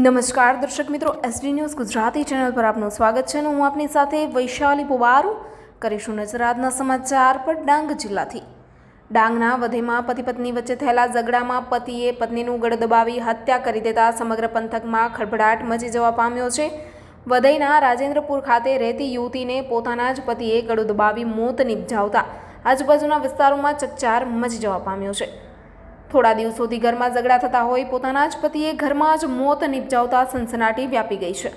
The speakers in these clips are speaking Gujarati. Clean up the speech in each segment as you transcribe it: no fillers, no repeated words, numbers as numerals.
નમસ્કાર દર્શક મિત્રો, એસડી ન્યૂઝ ગુજરાતી ચેનલ પર આપનું સ્વાગત છે. હું આપની સાથે વૈશાલી પુવારુ કરીશું નજર આજના સમાચાર પર. ડાંગ જિલ્લાથી ડાંગના વધેમાં પતિ પત્ની વચ્ચે થયેલા ઝઘડામાં પતિએ પત્નીનું ગળ દબાવી હત્યા કરી દેતા સમગ્ર પંથકમાં ખળભળાટ મચી જવા પામ્યો છે. વધઈના રાજેન્દ્રપુર ખાતે રહેતી યુવતીને પોતાના જ પતિએ ગળું દબાવી મોત નિપજાવતા આજુબાજુના વિસ્તારોમાં ચકચાર મચી જવા પામ્યો છે. થોડા દિવસોથી ઘરમાં ઝઘડા થતા હોય પોતાના જ પતિએ ઘરમાં જ મોત નિપજાવતા સનસનાટી વ્યાપી ગઈ છે.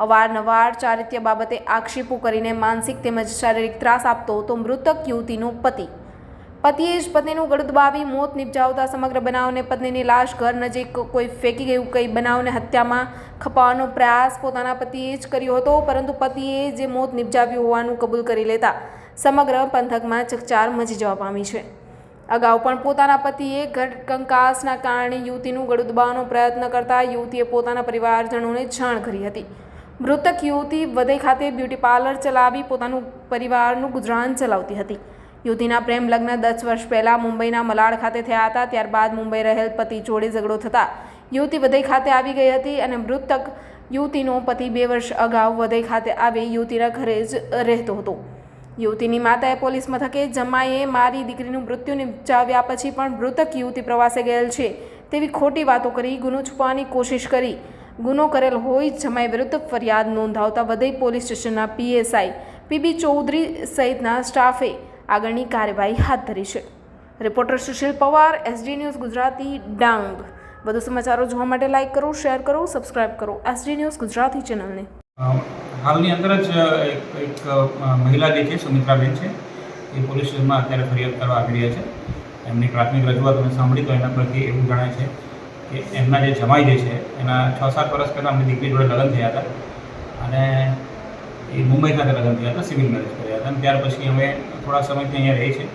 અવારનવાર ચારિત્ર્ય બાબતે આક્ષેપો કરીને માનસિક તેમજ શારીરિક ત્રાસ આપતો હતો મૃતક યુવતીનો પતિએ જ પત્નીનું ગળું દબાવી મોત નિપજાવતા સમગ્ર બનાવને પત્નીની લાશ ઘર નજીક કોઈ ફેંકી ગયું કઈ બનાવને હત્યામાં ખપાવવાનો પ્રયાસ પોતાના પતિએ જ કર્યો હતો, પરંતુ પતિએ જે મોત નિપજાવ્યું હોવાનું કબૂલ કરી લેતા સમગ્ર પંથકમાં ચકચાર મચી જવા પામી છે. અગાઉ પણ પોતાના પતિએ ઘર કંકાસના કારણે યુવતીનું ગળું દબાવવાનો પ્રયત્ન કરતા યુવતીએ પોતાના પરિવારજનોને જાણ કરી હતી. મૃતક યુવતી વધઈ ખાતે બ્યુટી પાર્લર ચલાવી પોતાનું પરિવારનું ગુજરાન ચલાવતી હતી. યુવતીના પ્રેમ લગ્ન 10 વર્ષ પહેલા મુંબઈના મલાડ ખાતે થયા હતા. ત્યારબાદ મુંબઈ રહેલ પતિ જોડે ઝઘડો થતા યુવતી વધઈ ખાતે આવી ગઈ હતી અને મૃતક યુવતીનો પતિ 2 વર્ષ અગાઉ વધઈ ખાતે આવી યુવતીના ઘરે જ રહેતો હતો. યુવતીની માતાએ પોલીસ મથકે જમાઈએ મારી દીકરીનું મૃત્યુ નિપજાવ્યા પછી પણ મૃતક યુવતી પ્રવાસે ગયેલ છે તેવી ખોટી વાતો કરી ગુનો છુપાવવાની કોશિશ કરી ગુનો કરેલ હોય જમાઈ વિરુદ્ધ ફરિયાદ નોંધાવતા વધઈ પોલીસ સ્ટેશનના PSI PB ચૌધરી સહિતના સ્ટાફે આગળની કાર્યવાહી હાથ ધરી છે. Reporter Sushil Pawar, SD news Gujarati, Dang. વધુ સમાચારો જોવા માટે લાઇક કરો, શેર કરો, સબસ્ક્રાઇબ કરો SD ન્યૂઝ ગુજરાતી ચેનલને. હાલની અંદર જ એક મહિલા જે છે સુમિત્રાબેન છે એ પોલીસ સ્ટેશનમાં અત્યારે ફરિયાદ કરવા આવી રહ્યા છે. એમની પ્રાથમિક રજૂઆત અમે સાંભળી તો એના પરથી એવું જણાય છે કે એમના જે જમાઈ જે છે એના 6-7 વર્ષ પહેલાં એમની દીકરી જોડે લગ્ન થયા હતા અને એ મુંબઈ ખાતે લગ્ન થયા હતા, સિવિલ મેરેજ કર્યા હતા. અને ત્યાર પછી અમે થોડા સમયથી અહીંયા રહી છે.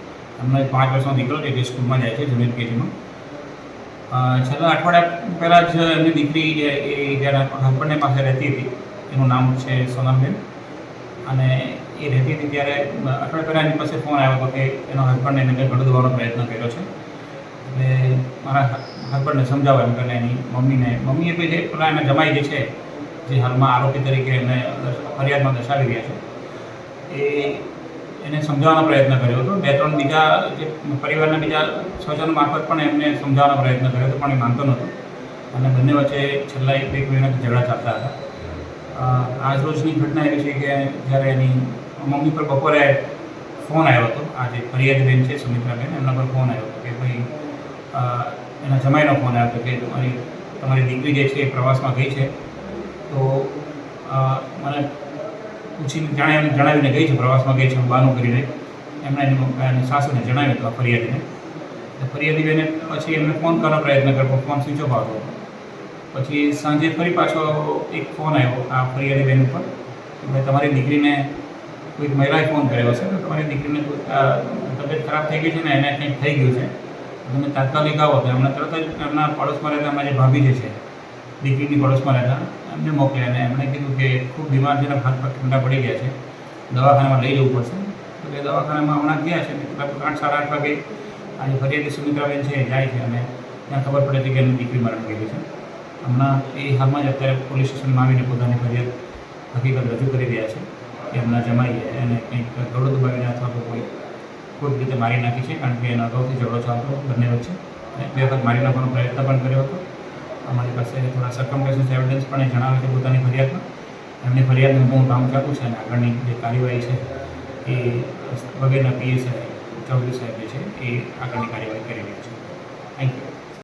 એમનો 5 વર્ષનો દીકરો છે જે સ્કૂલમાં જાય છે, જુનિયર KGમાં. છેલ્લા અઠવાડિયા પહેલાં જ એમની દીકરી એ જ્યારે હસબન્ડની પાસે રહેતી હતી, એનું નામ છે સોનમબેન, અને એ રહેતી હતી ત્યારે અઠવાડિયા પહેલાં એની પાસે ફોન આવ્યો હતો કે એનો હસબન્ડ એને ગળું દબાવવાનો પ્રયત્ન કર્યો છે. એટલે મારા હસબન્ડને સમજાવવા એમ કરીને એની મમ્મીએ તો જે પેલા એના જમાઈ જે છે જે હાલમાં આરોપી તરીકે એમને ફરિયાદમાં દર્શાવી રહ્યા છે એને સમજાવવાનો પ્રયત્ન કર્યો હતો. 2-3 બીજા જે પરિવારના બીજા સ્વજનો મારફત પણ એમને સમજાવવાનો પ્રયત્ન કર્યો હતો, પણ એ માનતો નહોતો અને બંને વચ્ચે છેલ્લા 1 મહિનાથી ઝઘડા ચાલતા હતા. આજ રોજની ઘટના એવી છે કે જ્યારે એની મમ્મી પર બપોરે ફોન આવ્યો હતો, આ જે ફરિયાદી બેન છે સુમિત્રાબેન, એમના પર ફોન આવ્યો હતો કે ભાઈ એના જમાઈનો ફોન આવ્યો હતો કે તમારી દીકરી જે છે એ પ્રવાસમાં ગઈ છે, તો મને પૂછીને જણાવીને ગઈ છે, પ્રવાસમાં ગઈ છે, હું બહાનું કરીને એમણે એની સાસુને જણાવ્યું હતું આ ફરિયાદીને. ફરિયાદી બેને પછી એમને ફોન કરવાનો પ્રયત્ન કર્યો, ફોન સ્વિચ ઓફ આવતો હતો. પછી સાંજે ફરી પાછો એક ફોન આવ્યો આ ફરિયાદી બેન ઉપર કે ભાઈ તમારી દીકરીને કોઈક મહિલાએ ફોન કર્યો છે, તો તમારી દીકરીને તબિયત ખરાબ થઈ ગઈ છે ને એને કંઈક થઈ ગયું છે, તમે તાત્કાલિક આવો. તો એમણે તરત જ એમના પડોશમાં રહેતા અમારી ભાભી જે છે દીકરીની પડોશમાં રહેતા એમને મોકલ્યા અને એમણે કીધું કે ખૂબ બીમાર છે ને હાથ પગ ઠંડા પડી ગયા છે, દવાખાનામાં લઈ જવું પડશે. તો એ દવાખાનામાં હમણાં ગયા છે, લગભગ 8-8:30 વાગે આજે ફરિયાદી સુમિત્રાબેન છે જાય છે અને ત્યાં ખબર પડે છે કે એમની દીકરી મરણ ગયેલી છે. હમણાં એ હાલમાં જ અત્યારે પોલીસ સ્ટેશનમાં આવીને પોતાની ફરિયાદ હકીકત રજૂ કરી રહ્યા છે કે એમના જમાઈએ એને કંઈક ગળું દબાવીને અથવા તો કોઈક રીતે મારી નાખી છે, કારણ કે એનો અગાઉથી ઝઘડો ચાલતો બંને વચ્ચે. 2 વખત મારી નાખવાનો પ્રયત્ન પણ કર્યો હતો. અમારી પાસે થોડા સર્કમસ્ટન્સ એવિડન્સ પણ એ જણાવે છે પોતાની ફરિયાદમાં. એમની ફરિયાદનું હું કામ ચાલુ છે અને આગળની જે કાર્યવાહી છે એ વગેરેના PSI ચૌધરી સાહેબ જે છે એ આગળની કાર્યવાહી કરી રહ્યા છે. Thank you.